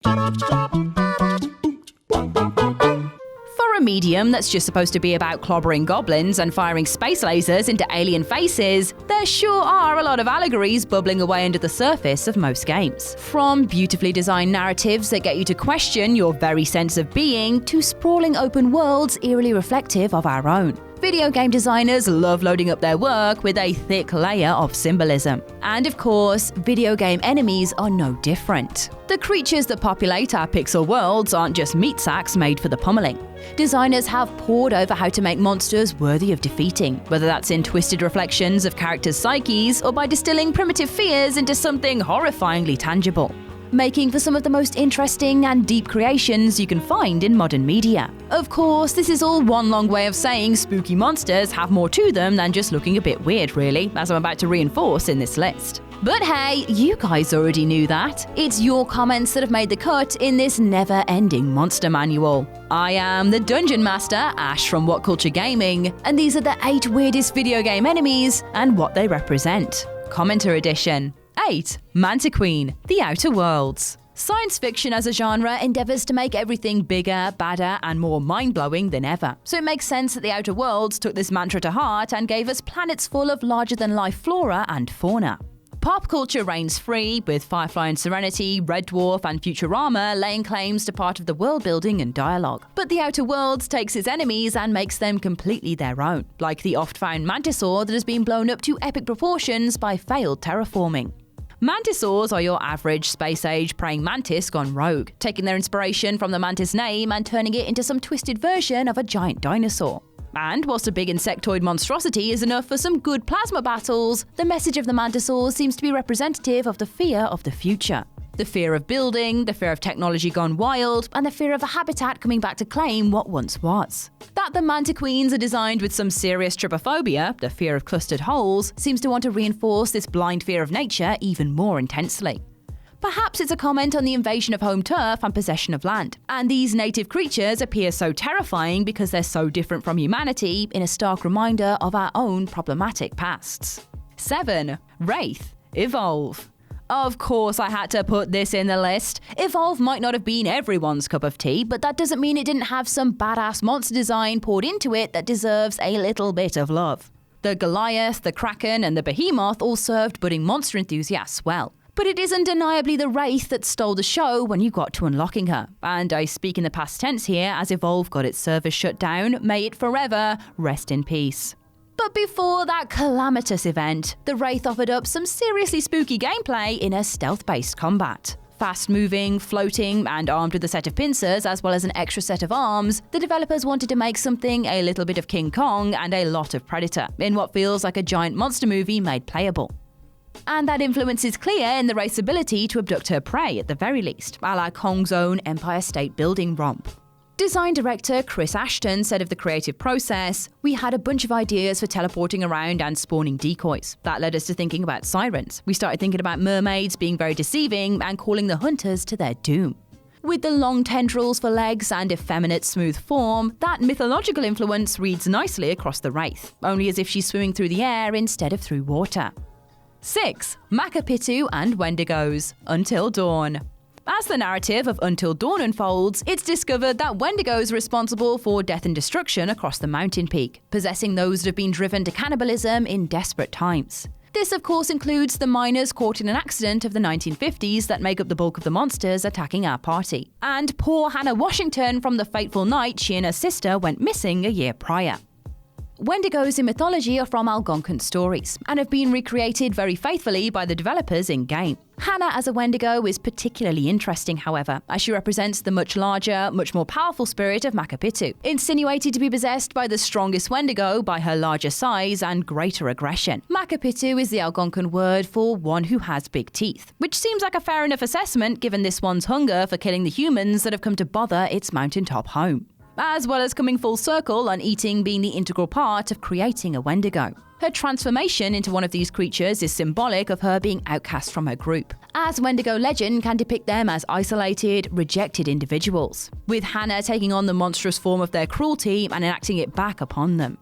For a medium that's just supposed to be about clobbering goblins and firing space lasers into alien faces, there sure are a lot of allegories bubbling away under the surface of most games. From beautifully designed narratives that get you to question your very sense of being, to sprawling open worlds eerily reflective of our own. Video game designers love loading up their work with a thick layer of symbolism. And of course, video game enemies are no different. The creatures that populate our pixel worlds aren't just meat sacks made for the pummeling. Designers have pored over how to make monsters worthy of defeating, whether that's in twisted reflections of characters' psyches or by distilling primitive fears into something horrifyingly tangible, making for some of the most interesting and deep creations you can find in modern media. Of course, this is all one long way of saying spooky monsters have more to them than just looking a bit weird, really, as I'm about to reinforce in this list. But hey, you guys already knew that. It's your comments that have made the cut in this never-ending monster manual. I am the Dungeon Master, Ash from WhatCulture Gaming, and these are the 8 weirdest video game enemies and what they represent. Commenter edition. 8. MANTIQUEEN, The Outer Worlds. Science fiction as a genre endeavours to make everything bigger, badder, and more mind-blowing than ever. So it makes sense that The Outer Worlds took this mantra to heart and gave us planets full of larger-than-life flora and fauna. Pop culture reigns free, with Firefly and Serenity, Red Dwarf, and Futurama laying claims to part of the world building and dialogue. But The Outer Worlds takes its enemies and makes them completely their own, like the oft-found mantisaur that has been blown up to epic proportions by failed terraforming. Mantisaurs are your average space-age praying mantis gone rogue, taking their inspiration from the mantis name and turning it into some twisted version of a giant dinosaur. And whilst a big insectoid monstrosity is enough for some good plasma battles, the message of the mantisaurs seems to be representative of the fear of the future. The fear of building, the fear of technology gone wild, and the fear of a habitat coming back to claim what once was. That the MANTIQUEENs are designed with some serious trypophobia, the fear of clustered holes, seems to want to reinforce this blind fear of nature even more intensely. Perhaps it's a comment on the invasion of home turf and possession of land. And these native creatures appear so terrifying because they're so different from humanity, in a stark reminder of our own problematic pasts. 7. WRAITH, Evolve. Of course I had to put this in the list. Evolve might not have been everyone's cup of tea, but that doesn't mean it didn't have some badass monster design poured into it that deserves a little bit of love. The Goliath, the Kraken, and the Behemoth all served budding monster enthusiasts well. But it is undeniably the Wraith that stole the show when you got to unlocking her. And I speak in the past tense here, as Evolve got its servers shut down. May it forever rest in peace. But before that calamitous event, the Wraith offered up some seriously spooky gameplay in a stealth-based combat. Fast-moving, floating, and armed with a set of pincers as well as an extra set of arms, the developers wanted to make something a little bit of King Kong and a lot of Predator, in what feels like a giant monster movie made playable. And that influence is clear in the Wraith's ability to abduct her prey, at the very least, a la Kong's own Empire State Building romp. Design director Chris Ashton said of the creative process, "We had a bunch of ideas for teleporting around and spawning decoys. That led us to thinking about sirens. We started thinking about mermaids being very deceiving and calling the hunters to their doom. With the long tendrils for legs and effeminate smooth form, that mythological influence reads nicely across the Wraith, only as if she's swimming through the air instead of through water." 6. MAKKAPITEW and Wendigos, Until Dawn. As the narrative of Until Dawn unfolds, it's discovered that Wendigos are responsible for death and destruction across the mountain peak, possessing those that have been driven to cannibalism in desperate times. This, of course, includes the miners caught in an accident of the 1950s that make up the bulk of the monsters attacking our party. And poor Hannah Washington from the fateful night she and her sister went missing a year prior. Wendigos in mythology are from Algonquin stories and have been recreated very faithfully by the developers in-game. Hannah as a Wendigo is particularly interesting, however, as she represents the much larger, much more powerful spirit of MAKKAPITEW, insinuated to be possessed by the strongest Wendigo by her larger size and greater aggression. MAKKAPITEW is the Algonquin word for one who has big teeth, which seems like a fair enough assessment given this one's hunger for killing the humans that have come to bother its mountaintop home, as well as coming full circle on eating being the integral part of creating a Wendigo. Her transformation into one of these creatures is symbolic of her being outcast from her group, as Wendigo legend can depict them as isolated, rejected individuals, with Hannah taking on the monstrous form of their cruelty and enacting it back upon them.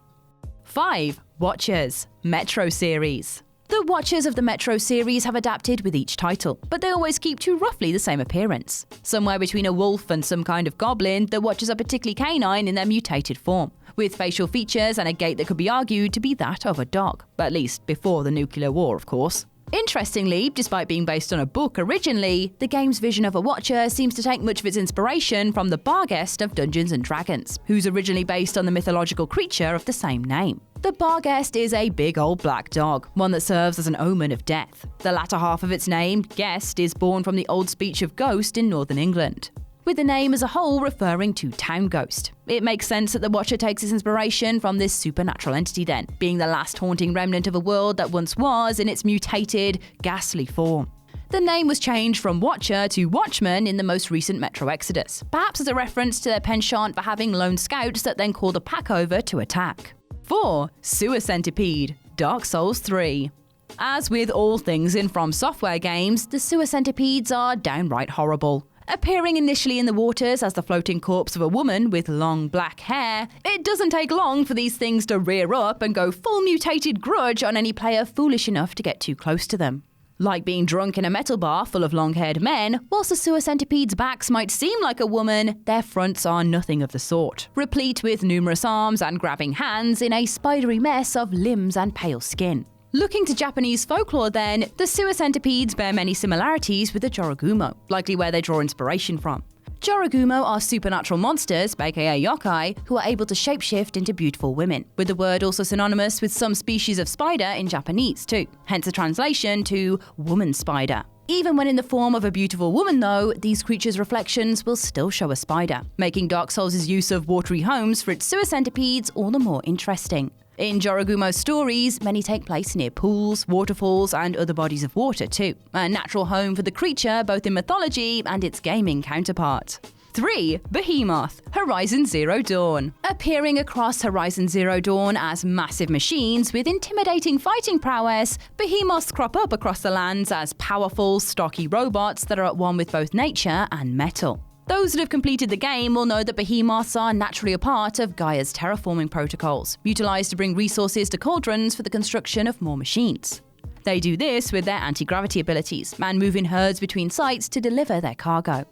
5. Watchers, Metro series. The Watchers of the Metro series have adapted with each title, but they always keep to roughly the same appearance. Somewhere between a wolf and some kind of goblin, the Watchers are particularly canine in their mutated form, with facial features and a gait that could be argued to be that of a dog, at least before the nuclear war, of course. Interestingly, despite being based on a book originally, the game's vision of a Watcher seems to take much of its inspiration from the Barghest of Dungeons & Dragons, who's originally based on the mythological creature of the same name. The Barghest is a big old black dog, one that serves as an omen of death. The latter half of its name, guest, is born from the old speech of ghost in northern England, with the name as a whole referring to town ghost. It makes sense that the Watcher takes its inspiration from this supernatural entity then, being the last haunting remnant of a world that once was in its mutated, ghastly form. The name was changed from Watcher to Watchman in the most recent Metro Exodus, perhaps as a reference to their penchant for having lone scouts that then called a pack over to attack. 4. Sewer Centipede, Dark Souls 3. As with all things in From Software games, the sewer centipedes are downright horrible. Appearing initially in the waters as the floating corpse of a woman with long black hair, it doesn't take long for these things to rear up and go full mutated grudge on any player foolish enough to get too close to them. Like being drunk in a metal bar full of long-haired men, whilst the sewer centipedes' backs might seem like a woman, their fronts are nothing of the sort, replete with numerous arms and grabbing hands in a spidery mess of limbs and pale skin. Looking to Japanese folklore then, the sewer centipedes bear many similarities with the Jorogumo, likely where they draw inspiration from. Jorogumo are supernatural monsters, aka yokai, who are able to shapeshift into beautiful women, with the word also synonymous with some species of spider in Japanese too, hence a translation to woman spider. Even when in the form of a beautiful woman though, these creatures' reflections will still show a spider, making Dark Souls' use of watery homes for its sewer centipedes all the more interesting. In Jorogumo's stories, many take place near pools, waterfalls, and other bodies of water too, a natural home for the creature both in mythology and its gaming counterpart. 3. Behemoth, Horizon Zero Dawn. Appearing across Horizon Zero Dawn as massive machines with intimidating fighting prowess, behemoths crop up across the lands as powerful, stocky robots that are at one with both nature and metal. Those that have completed the game will know that behemoths are naturally a part of Gaia's terraforming protocols, utilised to bring resources to cauldrons for the construction of more machines. They do this with their anti-gravity abilities and move in herds between sites to deliver their cargo.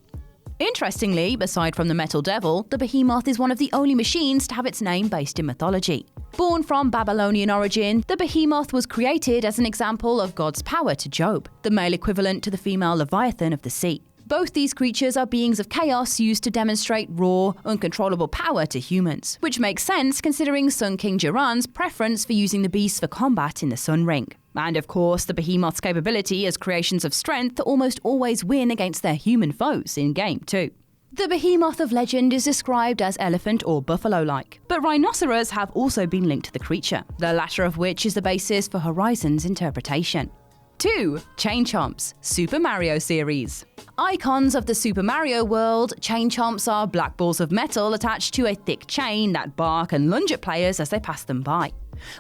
Interestingly, aside from the Metal Devil, the behemoth is one of the only machines to have its name based in mythology. Born from Babylonian origin, the behemoth was created as an example of God's power to Job, the male equivalent to the female Leviathan of the sea. Both these creatures are beings of chaos used to demonstrate raw, uncontrollable power to humans, which makes sense considering Sun King Jiran's preference for using the beasts for combat in the Sun Ring. And of course, the behemoth's capability as creations of strength almost always win against their human foes in-game too. The behemoth of legend is described as elephant or buffalo-like, but rhinoceros have also been linked to the creature, the latter of which is the basis for Horizon's interpretation. 2. Chain Chomps, Super Mario series. Icons of the Super Mario world, chain chomps are black balls of metal attached to a thick chain that bark and lunge at players as they pass them by.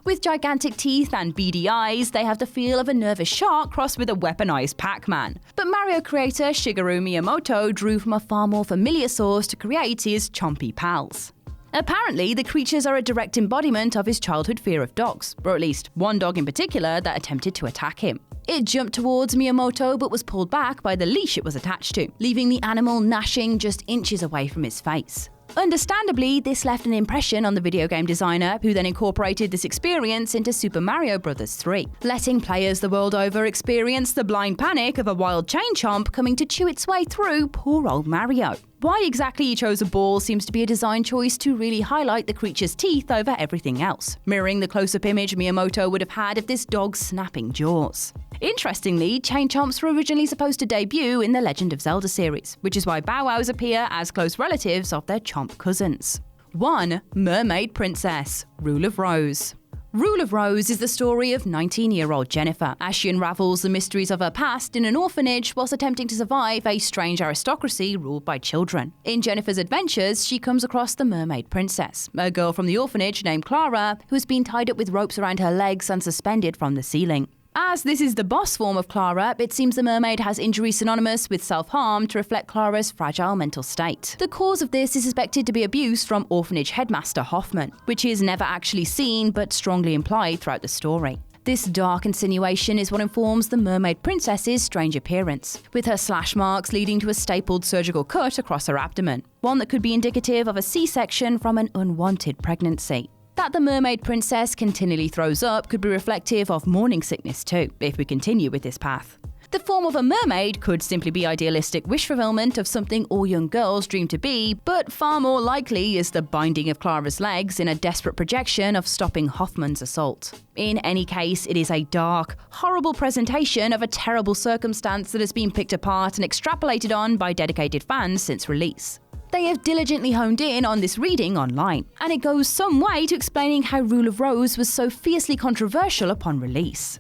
With gigantic teeth and beady eyes, they have the feel of a nervous shark crossed with a weaponized Pac-Man. But Mario creator Shigeru Miyamoto drew from a far more familiar source to create his chompy pals. Apparently, the creatures are a direct embodiment of his childhood fear of dogs, or at least one dog in particular that attempted to attack him. It jumped towards Miyamoto but was pulled back by the leash it was attached to, leaving the animal gnashing just inches away from his face. Understandably, this left an impression on the video game designer, who then incorporated this experience into Super Mario Bros. 3, letting players the world over experience the blind panic of a wild chain chomp coming to chew its way through poor old Mario. Why exactly he chose a ball seems to be a design choice to really highlight the creature's teeth over everything else, mirroring the close-up image Miyamoto would have had of this dog's snapping jaws. Interestingly, chain chomps were originally supposed to debut in the Legend of Zelda series, which is why Bow Wows appear as close relatives of their chomp cousins. 1. Mermaid Princess, Rule of Rose. Rule of Rose is the story of 19-year-old Jennifer, as she unravels the mysteries of her past in an orphanage whilst attempting to survive a strange aristocracy ruled by children. In Jennifer's adventures, she comes across the Mermaid Princess, a girl from the orphanage named Clara, who has been tied up with ropes around her legs and suspended from the ceiling. As this is the boss form of Clara, it seems the mermaid has injury synonymous with self-harm to reflect Clara's fragile mental state. The cause of this is suspected to be abuse from orphanage headmaster Hoffman, which is never actually seen but strongly implied throughout the story. This dark insinuation is what informs the mermaid princess's strange appearance, with her slash marks leading to a stapled surgical cut across her abdomen, one that could be indicative of a C-section from an unwanted pregnancy. That the mermaid princess continually throws up could be reflective of morning sickness too, if we continue with this path. The form of a mermaid could simply be idealistic wish fulfillment of something all young girls dream to be, but far more likely is the binding of Clara's legs in a desperate projection of stopping Hoffman's assault. In any case, it is a dark, horrible presentation of a terrible circumstance that has been picked apart and extrapolated on by dedicated fans since release. They have diligently honed in on this reading online, and it goes some way to explaining how Rule of Rose was so fiercely controversial upon release.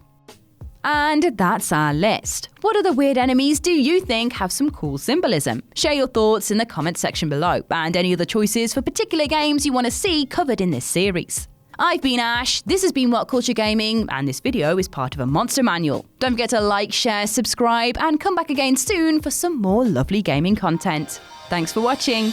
And that's our list. What other weird enemies do you think have some cool symbolism? Share your thoughts in the comments section below, and any other choices for particular games you want to see covered in this series. I've been Ash, this has been WhatCulture Gaming, and this video is part of a monster manual. Don't forget to like, share, subscribe, and come back again soon for some more lovely gaming content. Thanks for watching.